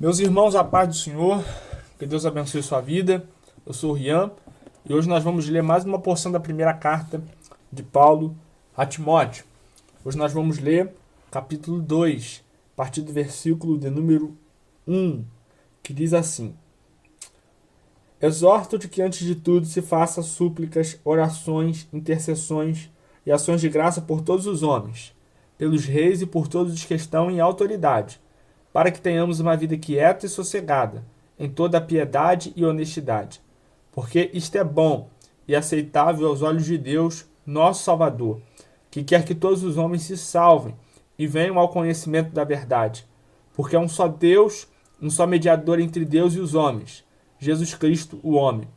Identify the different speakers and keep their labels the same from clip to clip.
Speaker 1: Meus irmãos, a paz do Senhor, que Deus abençoe sua vida. Eu sou o Rian e hoje nós vamos ler mais uma porção da primeira carta de Paulo a Timóteo. Hoje nós vamos ler capítulo 2, a partir do versículo de número 1, que diz assim: Exorto-te que antes de tudo se faça súplicas, orações, intercessões e ações de graça por todos os homens, pelos reis e por todos os que estão em autoridade, para que tenhamos uma vida quieta e sossegada, em toda a piedade e honestidade. Porque isto é bom e aceitável aos olhos de Deus, nosso Salvador, que quer que todos os homens se salvem e venham ao conhecimento da verdade. Porque é um só Deus, um só mediador entre Deus e os homens, Jesus Cristo, o homem,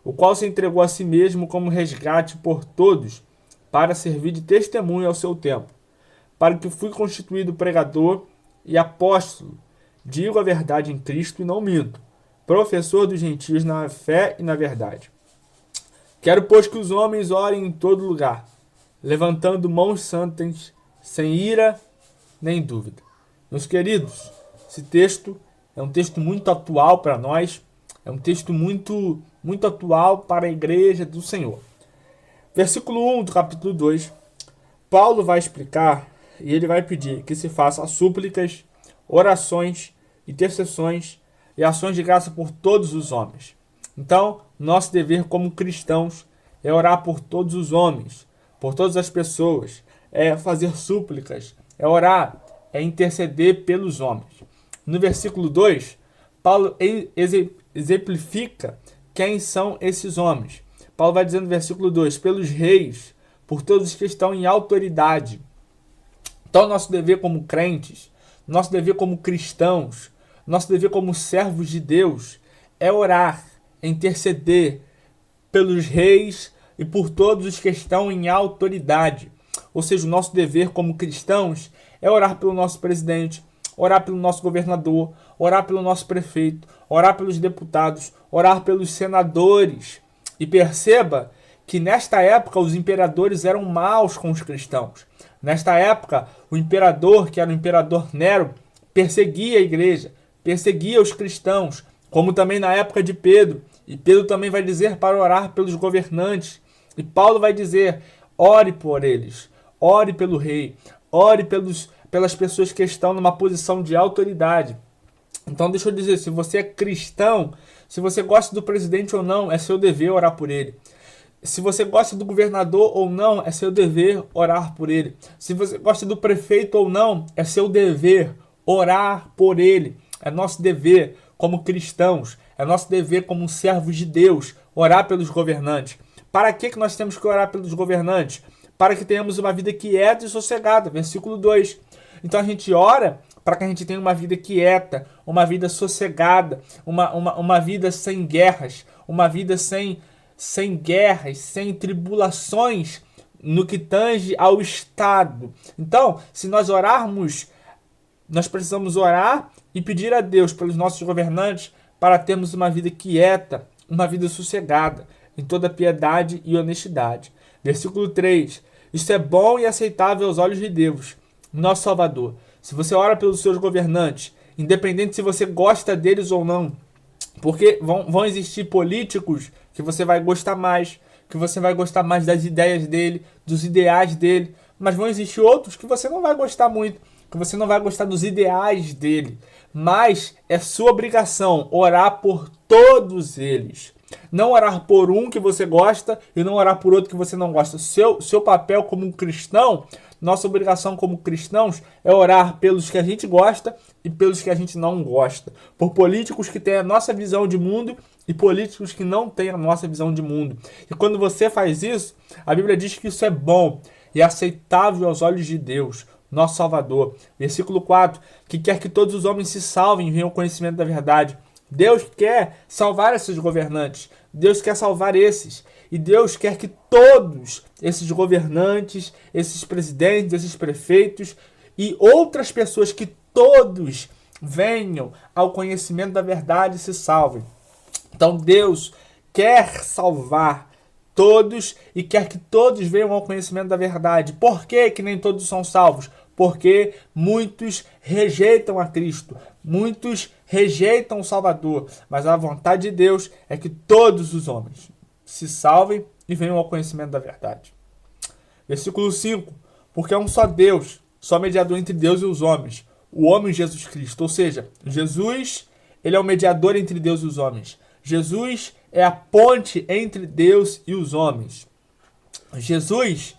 Speaker 1: o qual se entregou a si mesmo como resgate por todos, para servir de testemunho ao seu tempo, para que fui constituído pregador e apóstolo, digo a verdade em Cristo e não minto, professor dos gentios na fé e na verdade. Quero, pois, que os homens orem em todo lugar, levantando mãos santas, sem ira nem dúvida. Meus queridos, esse texto é um texto muito atual para nós, é um texto muito atual para a igreja do Senhor. Versículo 1 do capítulo 2, Paulo vai explicar e ele vai pedir que se faça súplicas, orações, intercessões e ações de graça por todos os homens. Então, nosso dever como cristãos é orar por todos os homens, por todas as pessoas, é fazer súplicas, é orar, é interceder pelos homens. No versículo 2, Paulo exemplifica quem são esses homens. Paulo vai dizer no versículo 2, pelos reis, por todos que estão em autoridade. Então, nosso dever como crentes, nosso dever como cristãos, nosso dever como servos de Deus é orar, é interceder pelos reis e por todos os que estão em autoridade. Ou seja, o nosso dever como cristãos é orar pelo nosso presidente, orar pelo nosso governador, orar pelo nosso prefeito, orar pelos deputados, orar pelos senadores. E perceba que nesta época os imperadores eram maus com os cristãos. Nesta época, o imperador, que era o imperador Nero, perseguia a igreja, perseguia os cristãos, como também na época de Pedro. E Pedro também vai dizer para orar pelos governantes. E Paulo vai dizer, ore por eles, ore pelo rei, ore pelas pessoas que estão numa posição de autoridade. Então deixa eu dizer, se você é cristão, se você gosta do presidente ou não, é seu dever orar por ele. Se você gosta do governador ou não, é seu dever orar por ele. Se você gosta do prefeito ou não, é seu dever orar por ele. É nosso dever como cristãos, é nosso dever como servos de Deus, orar pelos governantes. Para que nós temos que orar pelos governantes? Para que tenhamos uma vida quieta e sossegada. Versículo 2. Então a gente ora para que a gente tenha uma vida quieta, uma vida sossegada, uma vida sem guerras, uma vida sem guerras, sem tribulações no que tange ao Estado. Então, se nós orarmos, nós precisamos orar e pedir a Deus pelos nossos governantes para termos uma vida quieta, uma vida sossegada, em toda piedade e honestidade. Versículo 3. Isso é bom e aceitável aos olhos de Deus, nosso Salvador. Se você ora pelos seus governantes, independente se você gosta deles ou não, porque vão existir políticos que você vai gostar mais, que você vai gostar mais das ideias dele, dos ideais dele, mas vão existir outros que você não vai gostar muito, que você não vai gostar dos ideais dele. Mas é sua obrigação orar por todos eles. Não orar por um que você gosta e não orar por outro que você não gosta. Seu papel como um cristão, nossa obrigação como cristãos é orar pelos que a gente gosta e pelos que a gente não gosta. Por políticos que têm a nossa visão de mundo e políticos que não têm a nossa visão de mundo. E quando você faz isso, a Bíblia diz que isso é bom e aceitável aos olhos de Deus, nosso Salvador. Versículo 4, que quer que todos os homens se salvem e venham ao conhecimento da verdade. Deus quer salvar esses governantes. Deus quer salvar esses. E Deus quer que todos esses governantes, esses presidentes, esses prefeitos e outras pessoas, que todos venham ao conhecimento da verdade e se salvem. Então Deus quer salvar todos e quer que todos venham ao conhecimento da verdade. Por que nem todos são salvos? porque muitos rejeitam a Cristo, muitos rejeitam o Salvador, mas a vontade de Deus é que todos os homens se salvem e venham ao conhecimento da verdade. Versículo 5, porque é um só Deus, só mediador entre Deus e os homens, o homem Jesus Cristo. Ou seja, Jesus, ele é o mediador entre Deus e os homens. Jesus é a ponte entre Deus e os homens. Jesus,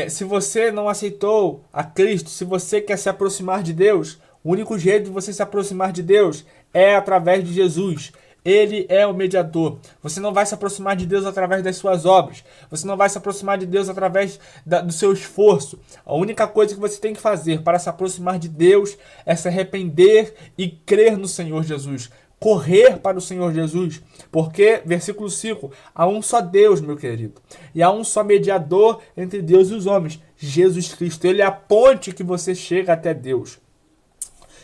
Speaker 1: se você não aceitou a Cristo, se você quer se aproximar de Deus, o único jeito de você se aproximar de Deus é através de Jesus. Ele é o mediador. Você não vai se aproximar de Deus através das suas obras. Você não vai se aproximar de Deus através do seu esforço. A única coisa que você tem que fazer para se aproximar de Deus é se arrepender e crer no Senhor Jesus. Correr para o Senhor Jesus. Porque, versículo 5, há um só Deus, meu querido. E há um só mediador entre Deus e os homens, Jesus Cristo. Ele é a ponte que você chega até Deus.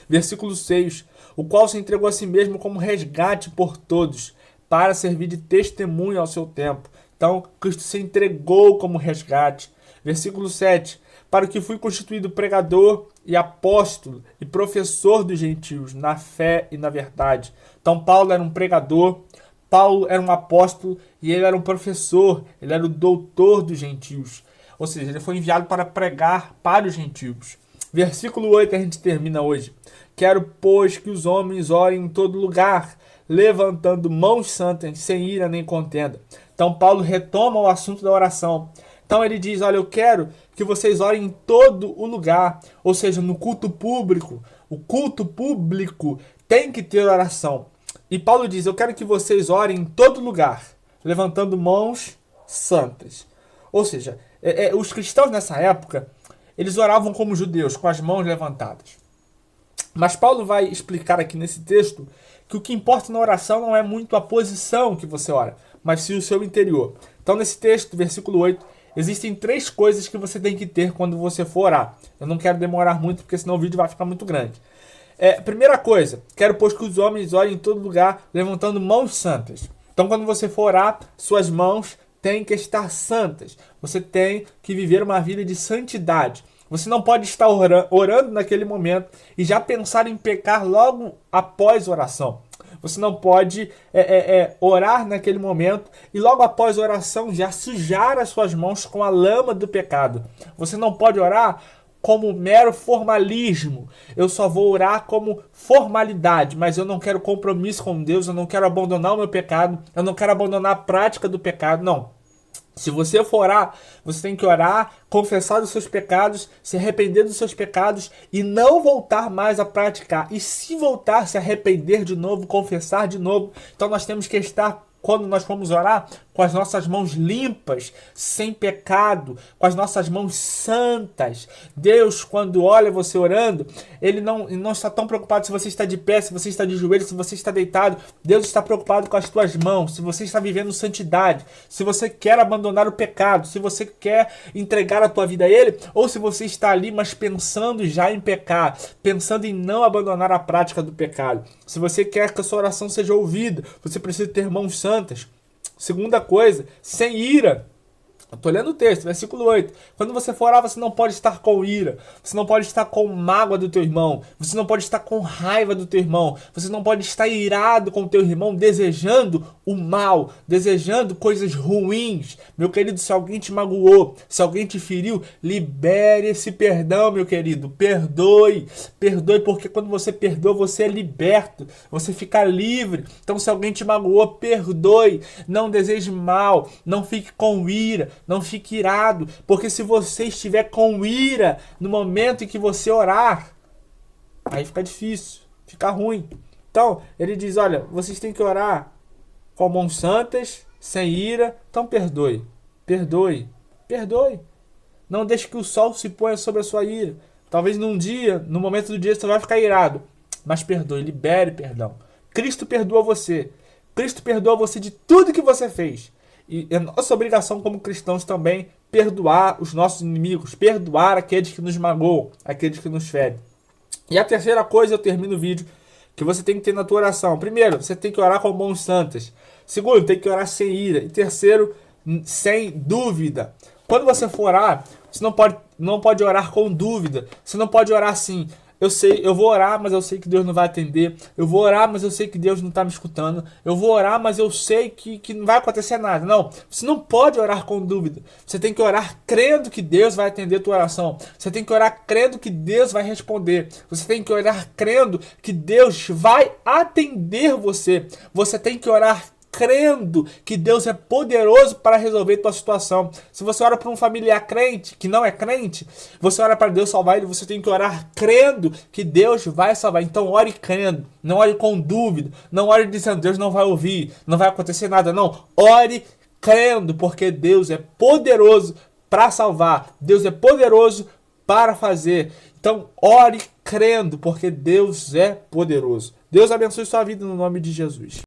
Speaker 1: Versículo 6, o qual se entregou a si mesmo como resgate por todos, para servir de testemunho ao seu tempo. Então, Cristo se entregou como resgate. Versículo 7, para o que fui constituído pregador e apóstolo e professor dos gentios, na fé e na verdade. Então, Paulo era um pregador, Paulo era um apóstolo e ele era um professor, ele era o doutor dos gentios. Ou seja, ele foi enviado para pregar para os gentios. Versículo 8 a gente termina hoje. Quero, pois, que os homens orem em todo lugar, levantando mãos santas, sem ira nem contenda. Então, Paulo retoma o assunto da oração. Então, ele diz, olha, eu quero que vocês orem em todo o lugar. Ou seja, no culto público. O culto público tem que ter oração. E Paulo diz, eu quero que vocês orem em todo lugar, levantando mãos santas. Ou seja, os cristãos nessa época, eles oravam como judeus, com as mãos levantadas. Mas Paulo vai explicar aqui nesse texto que o que importa na oração não é muito a posição que você ora, mas sim o seu interior. Então, nesse texto, versículo 8, existem 3 coisas que você tem que ter quando você for orar. Eu não quero demorar muito, porque senão o vídeo vai ficar muito grande. Primeira coisa, quero, pois, que os homens orem em todo lugar, levantando mãos santas. Então, quando você for orar, suas mãos têm que estar santas. Você tem que viver uma vida de santidade. Você não pode estar orando naquele momento e já pensar em pecar logo após a oração. Você não pode orar naquele momento e logo após a oração já sujar as suas mãos com a lama do pecado. Você não pode orar como mero formalismo. Eu só vou orar como formalidade, mas eu não quero compromisso com Deus, eu não quero abandonar o meu pecado, eu não quero abandonar a prática do pecado, não. Se você for orar, você tem que orar, confessar os seus pecados, se arrepender dos seus pecados e não voltar mais a praticar. E se voltar, se arrepender de novo, confessar de novo. Então nós temos que estar, quando nós formos orar, com as nossas mãos limpas, sem pecado, com as nossas mãos santas. Deus, quando olha você orando, Ele não está tão preocupado se você está de pé, se você está de joelho, se você está deitado. Deus está preocupado com as tuas mãos, se você está vivendo santidade, se você quer abandonar o pecado, se você quer entregar a tua vida a Ele, ou se você está ali, mas pensando já em pecar, pensando em não abandonar a prática do pecado. Se você quer que a sua oração seja ouvida, você precisa ter mãos santas. Segunda coisa, sem ira. Eu estou lendo o texto, versículo 8. Quando você for orar, você não pode estar com ira. Você não pode estar com mágoa do teu irmão. Você não pode estar com raiva do teu irmão. Você não pode estar irado com o teu irmão, desejando o mal, desejando coisas ruins. Meu querido, se alguém te magoou, se alguém te feriu, libere esse perdão, meu querido. Perdoe. Perdoe, porque quando você perdoa, você é liberto. Você fica livre. Então, se alguém te magoou, perdoe. Não deseje mal. Não fique com ira. Não fique irado, porque se você estiver com ira no momento em que você orar, aí fica difícil, fica ruim. Então, ele diz, olha, vocês têm que orar com mãos santas, sem ira, então perdoe. Perdoe. Perdoe. Não deixe que o sol se ponha sobre a sua ira. Talvez num dia, no momento do dia, você vai ficar irado, mas perdoe, libere perdão. Cristo perdoa você. Cristo perdoa você de tudo que você fez. E é nossa obrigação como cristãos também perdoar os nossos inimigos, perdoar aqueles que nos magoam, aqueles que nos ferem. E a terceira coisa, eu termino o vídeo, que você tem que ter na tua oração. Primeiro, você tem que orar com mãos santas. Segundo, tem que orar sem ira. E terceiro, sem dúvida. Quando você for orar, você não pode não pode orar com dúvida. Você não pode orar assim: eu sei, eu vou orar, mas eu sei que Deus não vai atender. Eu vou orar, mas eu sei que Deus não está me escutando. Eu vou orar, mas eu sei que não vai acontecer nada. Não, você não pode orar com dúvida. Você tem que orar crendo que Deus vai atender a tua oração. Você tem que orar crendo que Deus vai responder. Você tem que orar crendo que Deus vai atender você. Você tem que orar crendo que Deus é poderoso para resolver tua situação. Se você ora para um familiar crente, que não é crente, você ora para Deus salvar ele, você tem que orar crendo que Deus vai salvar. Então ore crendo, não ore com dúvida, não ore dizendo Deus não vai ouvir, não vai acontecer nada, não. Ore crendo, porque Deus é poderoso para salvar. Deus é poderoso para fazer. Então ore crendo, porque Deus é poderoso. Deus abençoe sua vida no nome de Jesus.